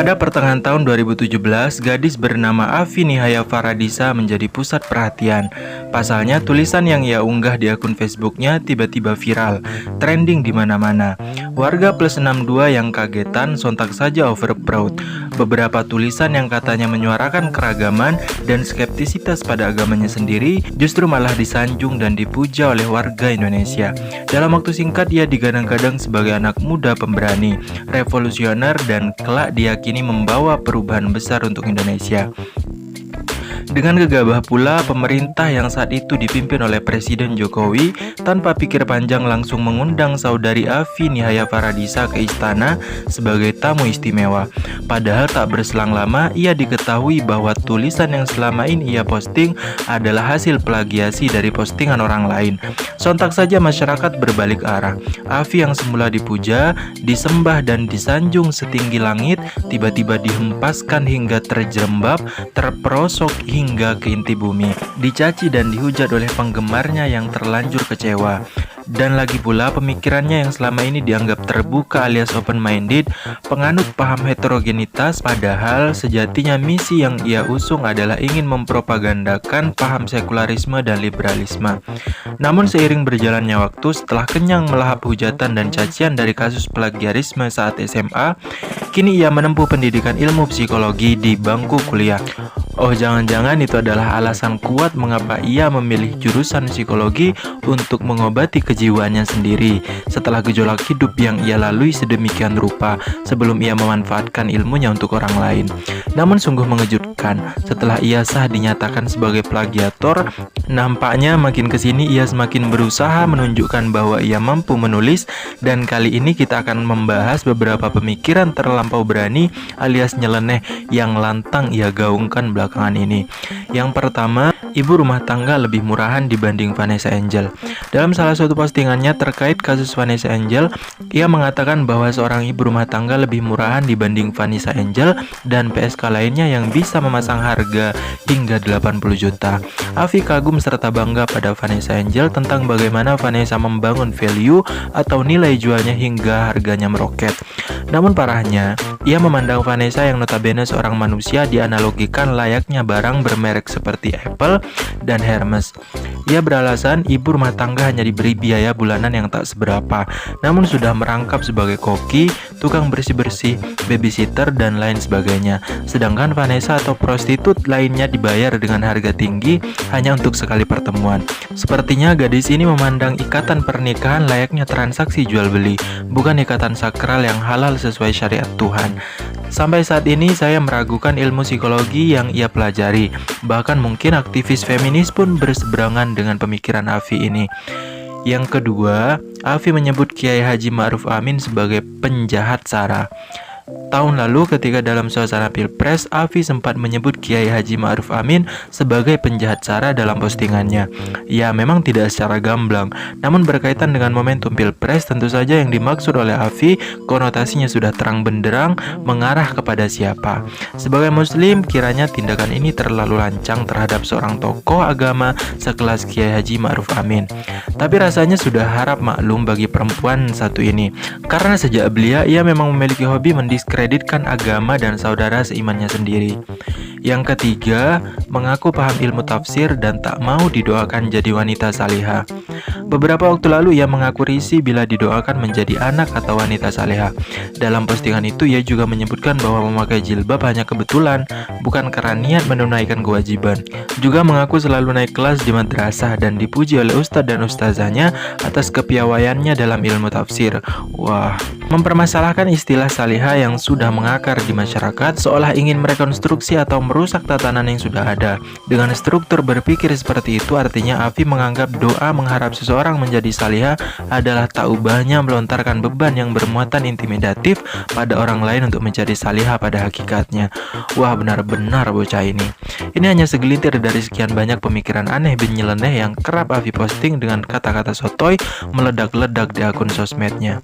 Pada pertengahan tahun 2017, gadis bernama Afi Nihaya Faradisa menjadi pusat perhatian. Pasalnya, tulisan yang ia unggah di akun Facebooknya tiba-tiba viral, trending di mana-mana. Warga plus 62 yang kagetan sontak saja overproud. Beberapa tulisan yang katanya menyuarakan keragaman dan skeptisitas pada agamanya sendiri justru malah disanjung dan dipuja oleh warga Indonesia. Dalam waktu singkat, ia digadang-gadang sebagai anak muda pemberani, revolusioner, dan kelak diyakini membawa perubahan besar untuk Indonesia. Dengan gegabah pula, pemerintah yang saat itu dipimpin oleh Presiden Jokowi tanpa pikir panjang langsung mengundang saudari Afi Nihaya Faradisa ke istana sebagai tamu istimewa. Padahal tak berselang lama, ia diketahui bahwa tulisan yang selama ini ia posting adalah hasil plagiasi dari postingan orang lain. Sontak saja masyarakat berbalik arah. Afi yang semula dipuja, disembah dan disanjung setinggi langit, tiba-tiba dihempaskan hingga terjerembab, terperosok hingga ke inti bumi, dicaci dan dihujat oleh penggemarnya yang terlanjur kecewa. Dan lagi pula pemikirannya yang selama ini dianggap terbuka alias open-minded, penganut paham heterogenitas, padahal sejatinya misi yang ia usung adalah ingin mempropagandakan paham sekularisme dan liberalisme. Namun seiring berjalannya waktu, setelah kenyang melahap hujatan dan cacian dari kasus plagiarisme saat SMA, kini ia menempuh pendidikan ilmu psikologi di bangku kuliah. Oh, jangan-jangan itu adalah alasan kuat mengapa ia memilih jurusan psikologi untuk mengobati kejiwaannya sendiri setelah gejolak hidup yang ia lalui sedemikian rupa sebelum ia memanfaatkan ilmunya untuk orang lain. Namun sungguh mengejutkan, setelah ia sah dinyatakan sebagai plagiator, nampaknya makin kesini ia semakin berusaha menunjukkan bahwa ia mampu menulis, dan kali ini kita akan membahas beberapa pemikiran terlampau berani alias nyeleneh yang lantang ia gaungkan belakangan ini. Yang pertama, ibu rumah tangga lebih murahan dibanding Vanessa Angel. Dalam salah satu postingannya terkait kasus Vanessa Angel, ia mengatakan bahwa seorang ibu rumah tangga lebih murahan dibanding Vanessa Angel dan PSK lainnya yang bisa memasang harga hingga 80 juta. Afi kagum serta bangga pada Vanessa Angel tentang bagaimana Vanessa membangun value atau nilai jualnya hingga harganya meroket. Namun parahnya, ia memandang Vanessa yang notabene seorang manusia dianalogikan layaknya barang bermerek seperti Apple dan Hermes. Ia beralasan ibu rumah tangga hanya diberi biaya bulanan yang tak seberapa, namun sudah merangkap sebagai koki, tukang bersih-bersih, babysitter, dan lain sebagainya. Sedangkan Vanessa atau prostitut lainnya dibayar dengan harga tinggi hanya untuk sekali pertemuan. Sepertinya gadis ini memandang ikatan pernikahan layaknya transaksi jual beli, bukan ikatan sakral yang halal sesuai syariat Tuhan. Sampai saat ini saya meragukan ilmu psikologi yang ia pelajari. Bahkan mungkin aktivis feminis pun berseberangan dengan pemikiran Afi ini. Yang kedua, Afi menyebut Kiai Haji Ma'ruf Amin sebagai penjahat SARA. Tahun lalu ketika dalam suasana Pilpres, Afi sempat menyebut Kiai Haji Ma'ruf Amin sebagai penjahat SARA dalam postingannya. Ya, memang tidak secara gamblang, namun berkaitan dengan momentum Pilpres, tentu saja yang dimaksud oleh Afi konotasinya sudah terang benderang mengarah kepada siapa. Sebagai muslim, kiranya tindakan ini terlalu lancang terhadap seorang tokoh agama sekelas Kiai Haji Ma'ruf Amin. Tapi rasanya sudah harap maklum bagi perempuan satu ini, karena sejak belia ia memang memiliki hobi mendiskreditkan agama dan saudara seimannya sendiri. Yang ketiga, mengaku paham ilmu tafsir dan tak mau didoakan jadi wanita salihah. Beberapa waktu lalu ia mengaku risih bila didoakan menjadi anak atau wanita salihah. Dalam postingan itu ia juga menyebutkan bahwa memakai jilbab hanya kebetulan, bukan karena niat menunaikan kewajiban. Juga mengaku selalu naik kelas di madrasah dan dipuji oleh ustadz dan ustazahnya atas kepiawaiannya dalam ilmu tafsir. Wah, mempermasalahkan istilah salihah yang sudah mengakar di masyarakat seolah ingin merekonstruksi atau merusak tatanan yang sudah ada. Dengan struktur berpikir seperti itu, artinya Afi menganggap doa mengharap seseorang menjadi salihah adalah tak ubahnya melontarkan beban yang bermuatan intimidatif pada orang lain untuk menjadi salihah pada hakikatnya. Wah, benar-benar bocah ini. Ini hanya segelintir dari sekian banyak pemikiran aneh bin nyeleneh yang kerap Afi posting dengan kata-kata sotoy meledak-ledak di akun sosmednya.